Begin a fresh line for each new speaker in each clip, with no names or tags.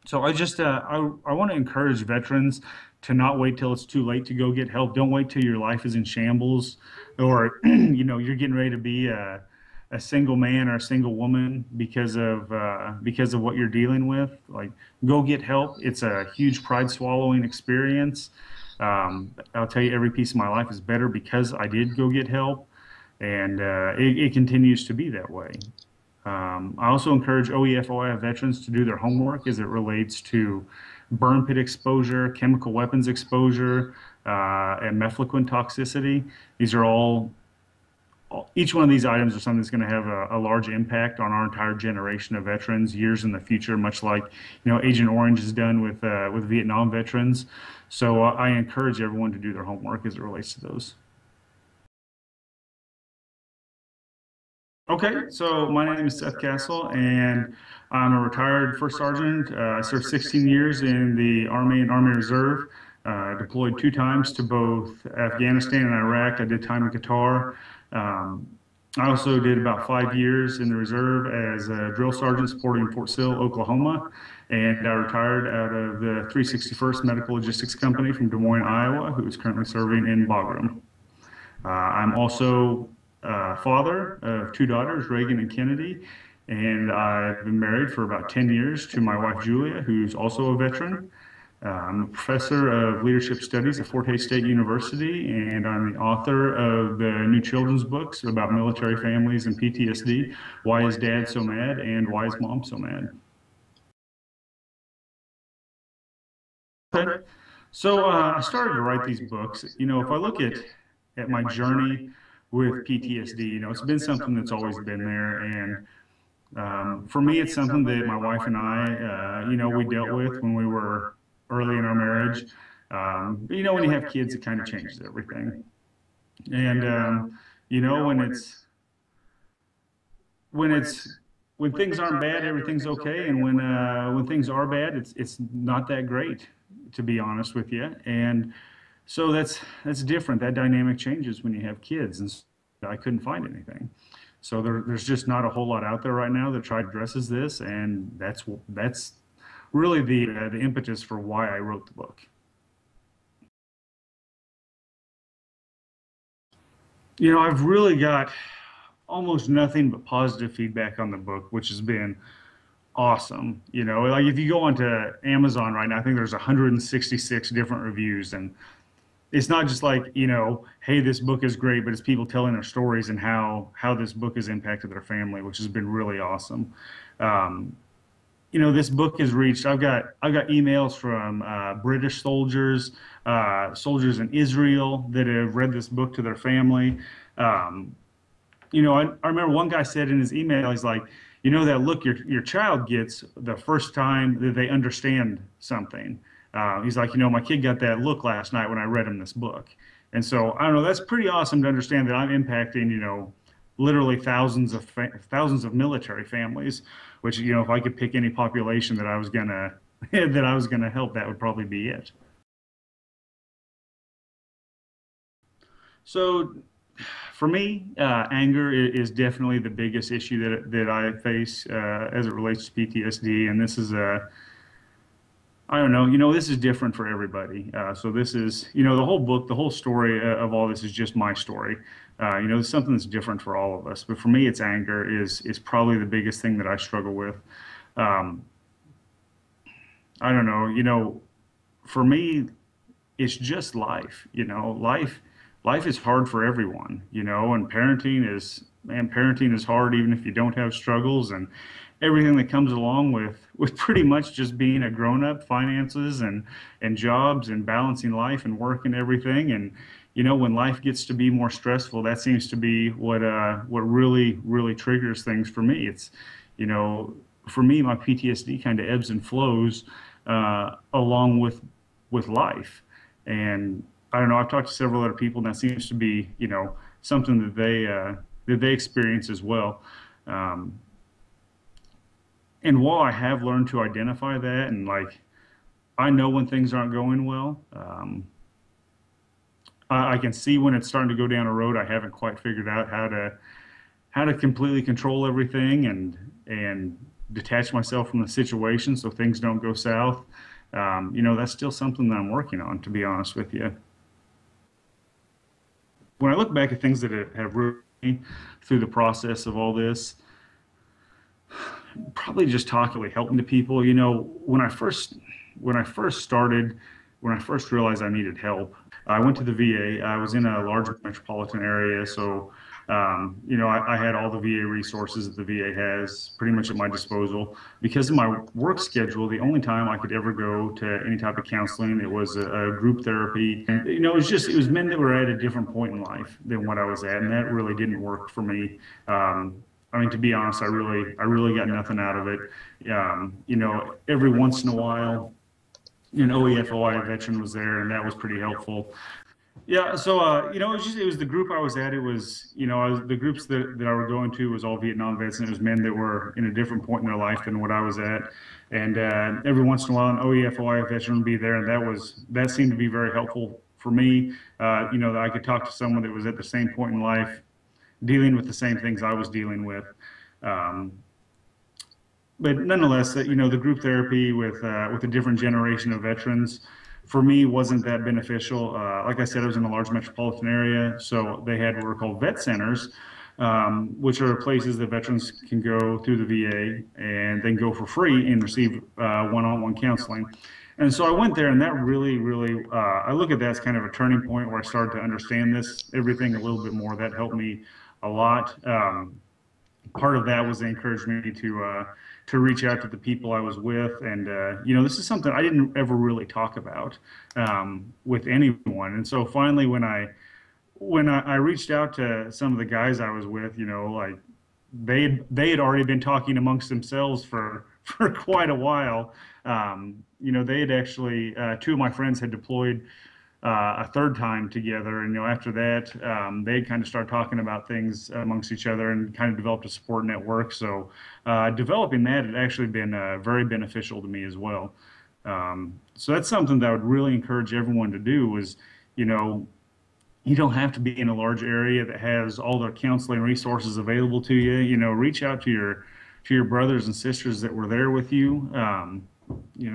So I want to encourage veterans to not wait till it's too late to go get help. Don't wait till your life is in shambles, or you're getting ready to be a single man or a single woman because of what you're dealing with. Like, go get help. It's a huge pride swallowing experience. I'll tell you, every piece of my life is better because I did go get help, and it continues to be that way. I also encourage OEF OIF veterans to do their homework as it relates to burn pit exposure, chemical weapons exposure, and mefloquine toxicity. These are each one of these items are something that's going to have a large impact on our entire generation of veterans years in the future, much like, Agent Orange has done with Vietnam veterans. So I encourage everyone to do their homework as it relates to those. Okay, so my name is Seth Kastle, and I'm a retired first sergeant. I served 16 years in the Army and Army Reserve. Deployed two times to both Afghanistan and Iraq. I did time in Qatar. Um, I also did about 5 years in the reserve as a drill sergeant supporting Fort Sill, Oklahoma, and I retired out of the 361st Medical Logistics Company from Des Moines, Iowa, who is currently serving in Bagram. I'm also father of two daughters, Reagan and Kennedy, and I've been married for about 10 years to my wife, Julia, who's also a veteran. I'm a professor of leadership studies at Fort Hays State University, and I'm the author of the new children's books about military families and PTSD, Why is Dad So Mad, and Why is Mom So Mad? Okay. So I started to write these books. If I look at my journey with PTSD, it's been something that's always been there. And for me, it's something that my wife and I, we dealt with when we were early in our marriage. But when you have kids, it kind of changes everything. And when when it's when things aren't bad, everything's okay, and when things are bad, it's not that great, to be honest with you. And so that's different. That dynamic changes when you have kids, and I couldn't find anything. So there's just not a whole lot out there right now that addresses this, and that's really the impetus for why I wrote the book. I've really got almost nothing but positive feedback on the book, which has been awesome. Like, if you go onto Amazon right now, I think there's 166 different reviews, and it's not just like, hey, this book is great, but it's people telling their stories and how this book has impacted their family, which has been really awesome. Um, this book has reached. I've got emails from British soldiers, soldiers in Israel that have read this book to their family. Um, I remember one guy said in his email, he's like, that look your child gets the first time that they understand something. He's like, my kid got that look last night when I read him this book. And so I don't know, that's pretty awesome to understand that I'm impacting, literally thousands of military families, which, if I could pick any population that I was gonna that I was gonna help, that would probably be it. So for me, anger is definitely the biggest issue that I face as it relates to PTSD, and this is a I don't know, this is different for everybody. So this is, the whole book, the whole story of all this is just my story. It's something that's different for all of us. But for me, it's anger is probably the biggest thing that I struggle with. Um, I don't know, for me, it's just life. Life is hard for everyone, and parenting is hard even if you don't have struggles, and everything that comes along with pretty much just being a grown up, finances and jobs and balancing life and work and everything. And when life gets to be more stressful, that seems to be what really triggers things for me. It's you know for me, my PTSD kind of ebbs and flows along with life. And I don't know, I've talked to several other people, and that seems to be, something that they experience as well. Um, and while I have learned to identify that, and like, I know when things aren't going well, I can see when it's starting to go down a road I haven't quite figured out how to completely control everything, and detach myself from the situation so things don't go south. That's still something that I'm working on, to be honest with you. When I look back at things that have really through the process of all this, probably just talking, really helping to people. When I first started, when I first realized I needed help, I went to the VA. I was in a large metropolitan area, so I had all the VA resources that the VA has pretty much at my disposal. Because of my work schedule, the only time I could ever go to any type of counseling, it was a group therapy. And it was men that were at a different point in life than what I was at, and that really didn't work for me. I mean, to be honest, I really got nothing out of it. Every once in a while, an OEFOI veteran was there, and that was pretty helpful. Yeah, so it was the group I was at. It was the groups that I were going to was all Vietnam vets, and it was men that were in a different point in their life than what I was at. And every once in a while, an OEFOI veteran would be there, and that seemed to be very helpful for me. That I could talk to someone that was at the same point in life, dealing with the same things I was dealing with. Um, but nonetheless, the group therapy with a different generation of veterans, for me wasn't that beneficial. Like I said, I was in a large metropolitan area, so they had what were called vet centers, which are places that veterans can go through the VA and then go for free and receive one-on-one counseling. And so I went there, and that really, really, I look at that as kind of a turning point where I started to understand everything a little bit more. That helped me a lot. Part of that was they encouraged me to reach out to the people I was with, and this is something I didn't ever really talk about with anyone. And so finally, when I reached out to some of the guys I was with, like they had already been talking amongst themselves for for quite a while. They had actually two of my friends had deployed a third time together. And after that, they kind of started talking about things amongst each other and kind of developed a support network. So developing that had actually been very beneficial to me as well. So that's something that I would really encourage everyone to do was, you know, you don't have to be in a large area that has all the counseling resources available to you. Reach out to your brothers and sisters that were there with you.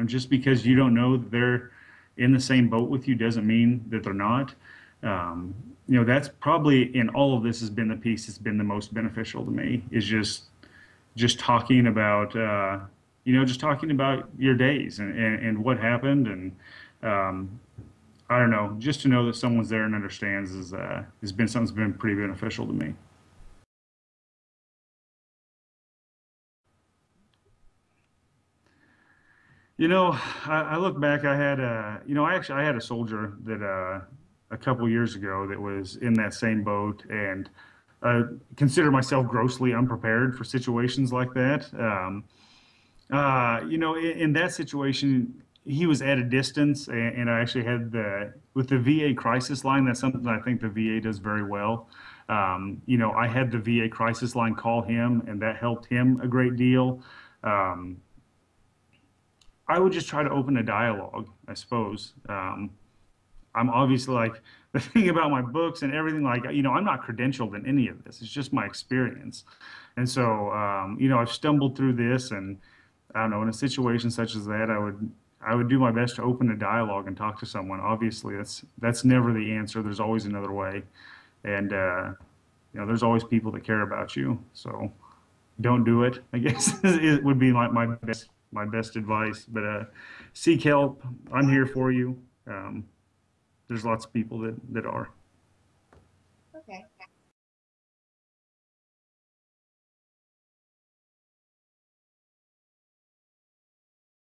Just because you don't know that they're in the same boat with you doesn't mean that they're not. Um, that's probably in all of this has been the piece that's been the most beneficial to me is just talking about just talking about your days and what happened and um, I don't know, just to know that someone's there and understands is has been something's been pretty beneficial to me. I look back. I had I had a soldier that a couple years ago that was in that same boat, and consider myself grossly unprepared for situations like that. In that situation, he was at a distance, and I actually had with the VA crisis line. That's something I think the VA does very well. I had the VA crisis line call him, and that helped him a great deal. Um, I would just try to open a dialogue, I suppose. I'm obviously like the thing about my books and everything, like, I'm not credentialed in any of this. It's just my experience. And so, I've stumbled through this and I don't know, in a situation such as that, I would do my best to open a dialogue and talk to someone. Obviously, that's never the answer. There's always another way. And, there's always people that care about you. So don't do it, I guess it would be my best advice. But seek help. I'm here for you. There's lots of people that are.
Okay.